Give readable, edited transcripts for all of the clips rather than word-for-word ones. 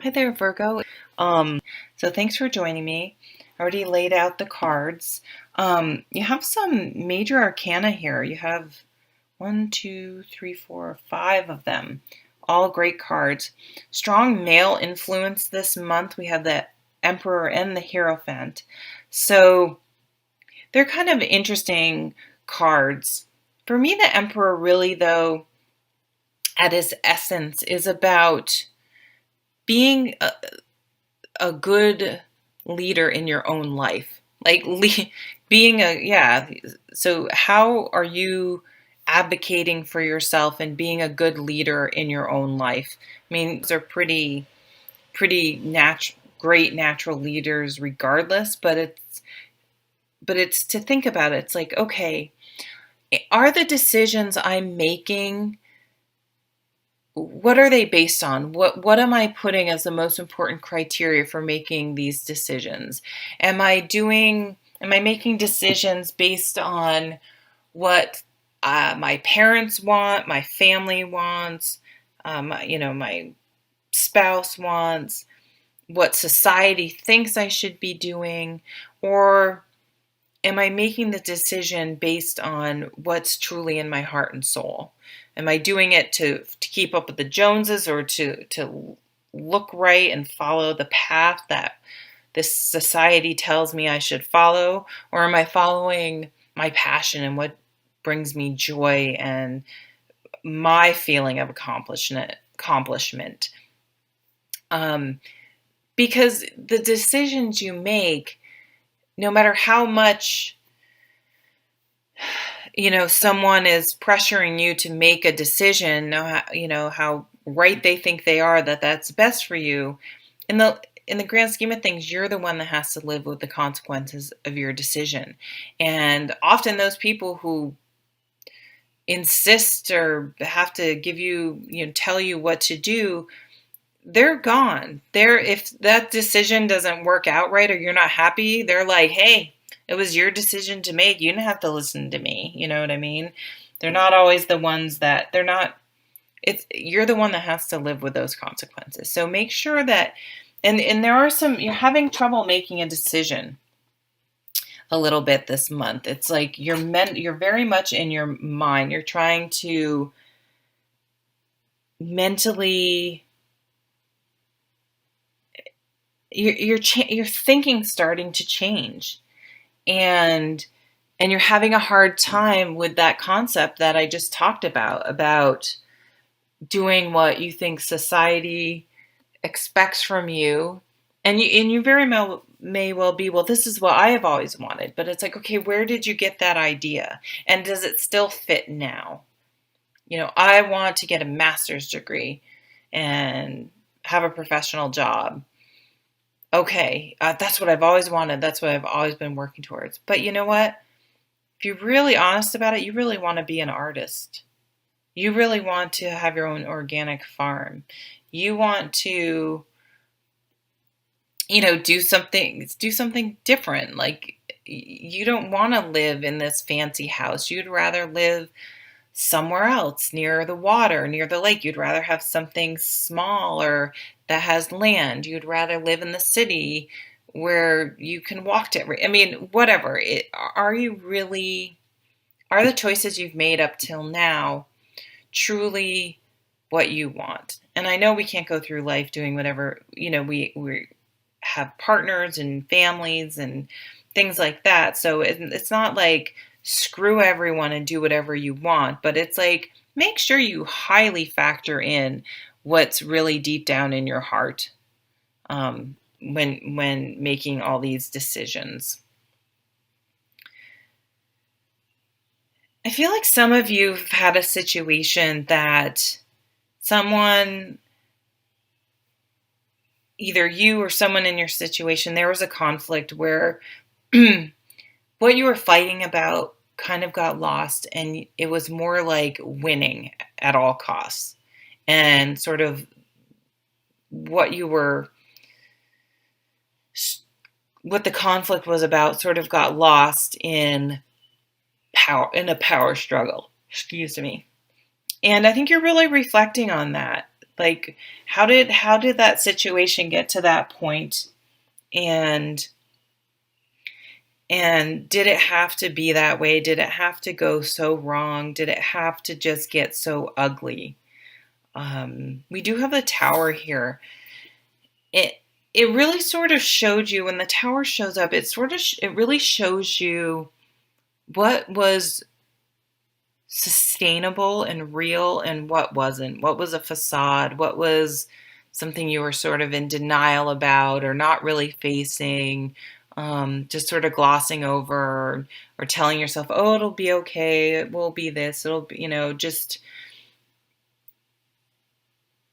Hi there, Virgo. Um, so thanks for joining me. I already laid out the cards. You have some major arcana here. You have one, two, three, four, five of them. All great cards. Strong male influence this month. We have the Emperor and the Hierophant. So they're kind of interesting cards. For me, the Emperor really, though, at his essence, is about being a good leader in your own life. Like being yeah. So how are you advocating for yourself and being a good leader in your own life? I mean, those are pretty great natural leaders regardless, but it's to think about it. It's like, okay, are the decisions I'm making, what are they based on? What am I putting as the most important criteria for making these decisions? Am I making decisions based on what my parents want, my family wants, my spouse wants, what society thinks I should be doing, or am I making the decision based on what's truly in my heart and soul? Am I doing it to keep up with the Joneses, or to look right and follow the path that this society tells me I should follow? Or am I following my passion and what brings me joy and my feeling of accomplishment? Um, because the decisions you make, no matter how much someone is pressuring you to make a decision, how right they think they are, that that's best for you, in the grand scheme of things, you're the one that has to live with the consequences of your decision. And often those people who insist or have to give you, tell you what to do, they're gone. If that decision doesn't work out right, or you're not happy, they're like, hey, it was your decision to make. You didn't have to listen to me. You know what I mean? They're not always the ones that they're not. You're the one that has to live with those consequences. So make sure that, and there are some, you're having trouble making a decision a little bit this month. It's like you're very much in your mind. You're trying to mentally, your thinking starting to change, and you're having a hard time with that concept that I just talked about doing what you think society expects from you. And you very may well be, well, this is what I have always wanted. But it's like, okay, where did you get that idea? And does it still fit now? I want to get a master's degree and have a professional job. Okay, that's what I've always wanted. That's what I've always been working towards. But you know what? If you're really honest about it, you really want to be an artist. You really want to have your own organic farm. You want to, do something different. Like, you don't want to live in this fancy house. You'd rather live somewhere else, near the water, near the lake. You'd rather have something smaller that has land. You'd rather live in the city where you can walk to. I mean, whatever. Are the choices you've made up till now truly what you want? And I know we can't go through life doing whatever, we have partners and families and things like that. So it's not like screw everyone and do whatever you want, but it's like, make sure you highly factor in what's really deep down in your heart, when making all these decisions. I feel like some of you have had a situation that someone, either you or someone in your situation, there was a conflict where what you were fighting about kind of got lost, and it was more like winning at all costs. And sort of what you were, what the conflict was about, sort of got lost in a power struggle. Excuse me. And I think you're really reflecting on that. Like, how did that situation get to that point? And did it have to be that way? Did it have to go so wrong? Did it have to just get so ugly? We do have the Tower here. It it really sort of showed you when the Tower shows up. It really shows you what was sustainable and real and what wasn't. What was a facade? What was something you were sort of in denial about or not really facing, just sort of glossing over, or telling yourself, oh, it'll be okay. It will be this. It'll be, just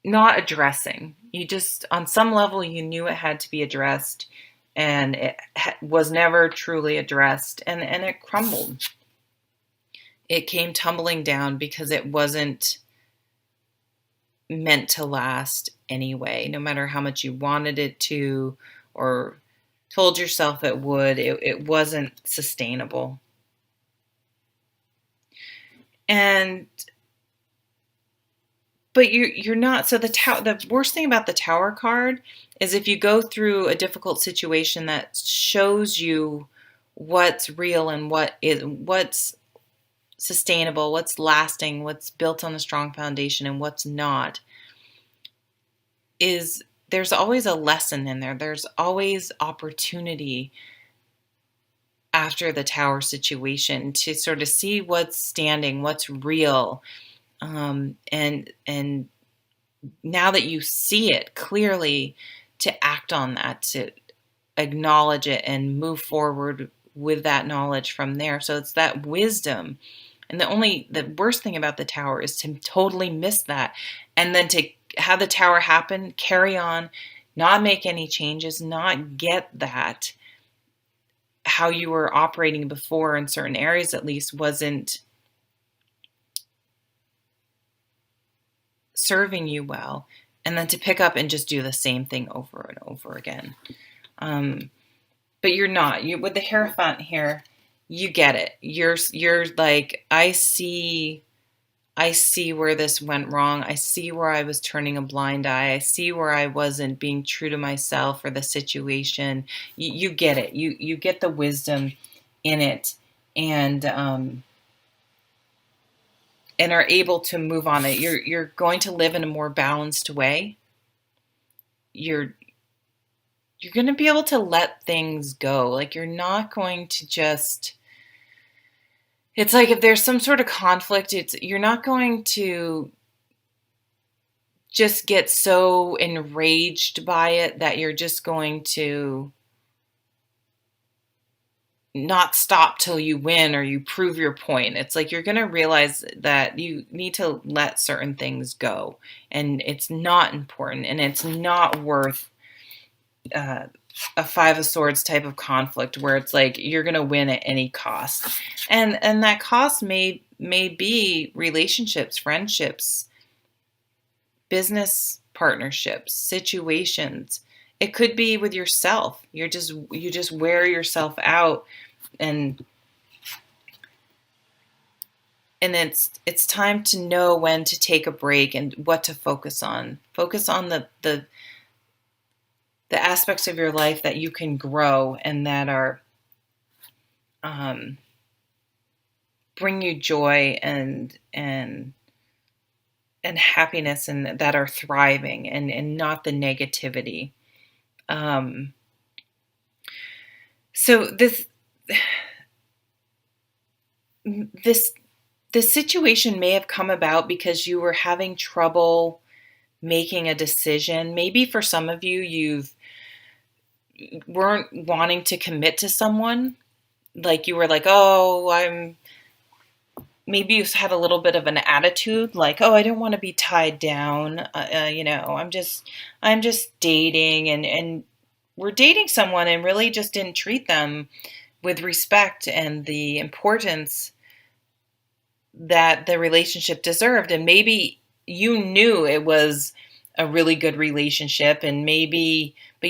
not addressing. You just, on some level, you knew it had to be addressed, and it was never truly addressed, and it crumbled. It came tumbling down because it wasn't meant to last anyway. No matter how much you wanted it to, or told yourself it would, it wasn't sustainable. And but you're not. So the worst thing about the Tower card is if you go through a difficult situation that shows you what's real and what's sustainable, what's lasting, what's built on a strong foundation, and what's not, is there's always a lesson in there. There's always opportunity after the Tower situation to sort of see what's standing, what's real, and now that you see it clearly, to act on that, to acknowledge it and move forward with that knowledge from there. So it's that wisdom. And the worst thing about the Tower is to totally miss that, and then to have the Tower happen, carry on, not make any changes, not get that how you were operating before in certain areas at least wasn't serving you well, and then to pick up and just do the same thing over and over again. But you're not. You with the Hierophant here, you get it. You're like, I see where this went wrong. I see where I was turning a blind eye. I see where I wasn't being true to myself or the situation. You get it. You get the wisdom in it, and are able to move on it. You're going to live in a more balanced way. You're going to be able to let things go. Like, you're not going to just, it's like if there's some sort of conflict, you're not going to just get so enraged by it that you're just going to not stop till you win or you prove your point. It's like you're going to realize that you need to let certain things go, and it's not important, and it's not worth a Five of Swords type of conflict where it's like you're going to win at any cost. And that cost may be relationships, friendships, business partnerships, situations. It could be with yourself. You just wear yourself out, and it's time to know when to take a break and what to focus on. Focus on the aspects of your life that you can grow and that are bring you joy and happiness, and that are thriving, and not the negativity. So this situation may have come about because you were having trouble making a decision. Maybe for some of you, weren't wanting to commit to someone. Like, you were like, oh, maybe you had a little bit of an attitude, like, oh, I don't want to be tied down. I'm just dating, and we're dating someone and really just didn't treat them with respect and the importance that the relationship deserved. And maybe you knew it was a really good relationship, but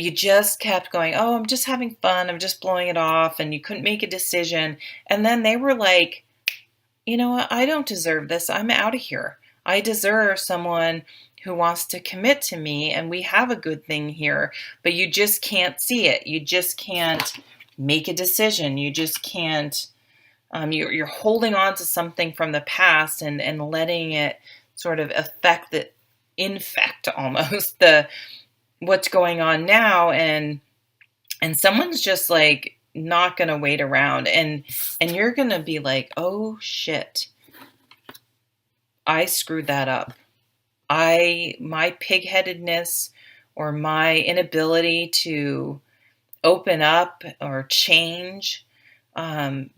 you just kept going, oh, I'm just having fun, I'm just blowing it off, and you couldn't make a decision. And then they were like, you know what, I don't deserve this, I'm out of here. I deserve someone who wants to commit to me, and we have a good thing here, but you just can't see it. You just can't make a decision. You just can't, you're holding on to something from the past and letting it sort of infect almost what's going on now. And someone's just like not going to wait around, and you're going to be like, oh shit, I screwed that up. My pigheadedness or my inability to open up or change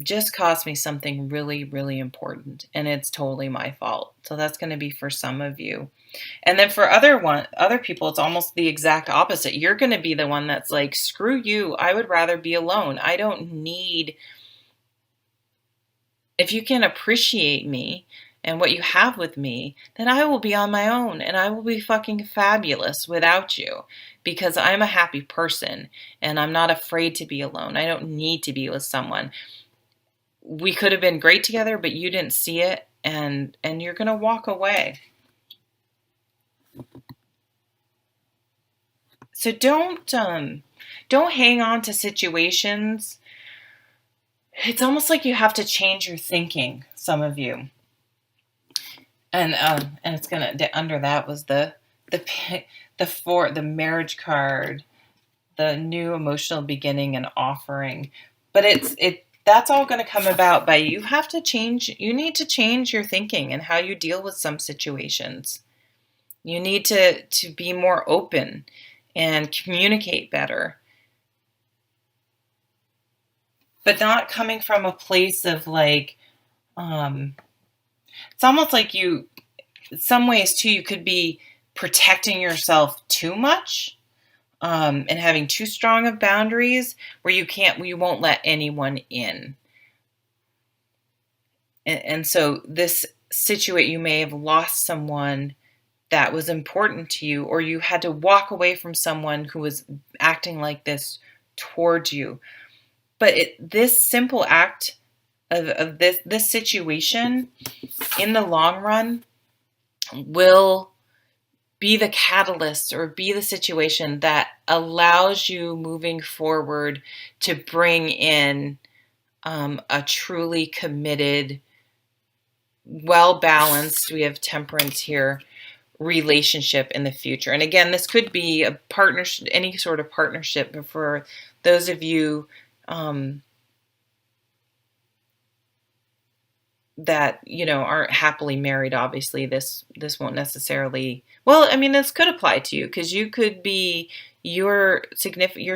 just cost me something really, really important, and it's totally my fault. So that's going to be for some of you. And then for other people, it's almost the exact opposite. You're going to be the one that's like, screw you. I would rather be alone. I don't need, if you can appreciate me and what you have with me, then I will be on my own and I will be fucking fabulous without you, because I'm a happy person and I'm not afraid to be alone. I don't need to be with someone. We could have been great together, but you didn't see it, and you're going to walk away. So don't hang on to situations. It's almost like you have to change your thinking, some of you. And it's gonna, under that was the marriage card, the new emotional beginning and offering. But that's all going to come about by you need to change your thinking and how you deal with some situations. You need to be more open and communicate better. But not coming from a place of like, it's almost like in some ways too, you could be protecting yourself too much, and having too strong of boundaries where you won't let anyone in. And so this situation, you may have lost someone that was important to you, or you had to walk away from someone who was acting like this towards you. But this simple act of this situation in the long run will be the catalyst or be the situation that allows you moving forward to bring in a truly committed, well-balanced, we have temperance here, relationship in the future. And again, this could be a partnership, any sort of partnership, but for those of you that aren't happily married, obviously this won't necessarily, well, I mean, this could apply to you, because you could be, your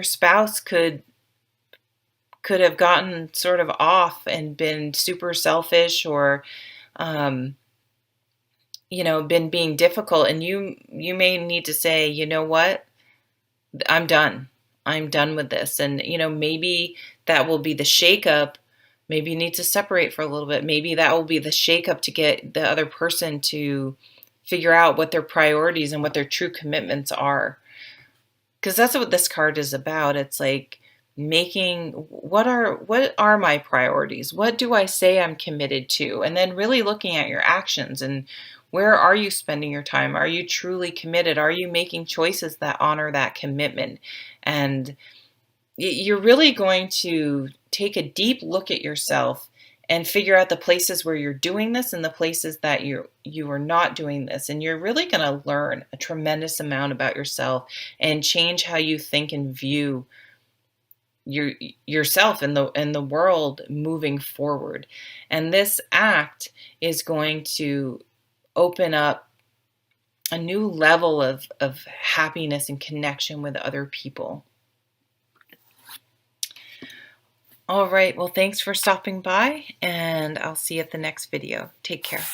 spouse could have gotten sort of off and been super selfish, or been being difficult, and you may need to say, you know what, I'm done with this. And maybe that will be the shakeup. Maybe you need to separate for a little bit. Maybe that will be the shakeup to get the other person to figure out what their priorities and what their true commitments are. Because that's what this card is about. It's like making, what are my priorities? What do I say I'm committed to? And then really looking at your actions and where are you spending your time? Are you truly committed? Are you making choices that honor that commitment? And you're really going to take a deep look at yourself and figure out the places where you're doing this and the places that you are not doing this. And you're really going to learn a tremendous amount about yourself and change how you think and view yourself and the world moving forward. And this act is going to open up a new level of happiness and connection with other people. All right. Well, thanks for stopping by, and I'll see you at the next video. Take care.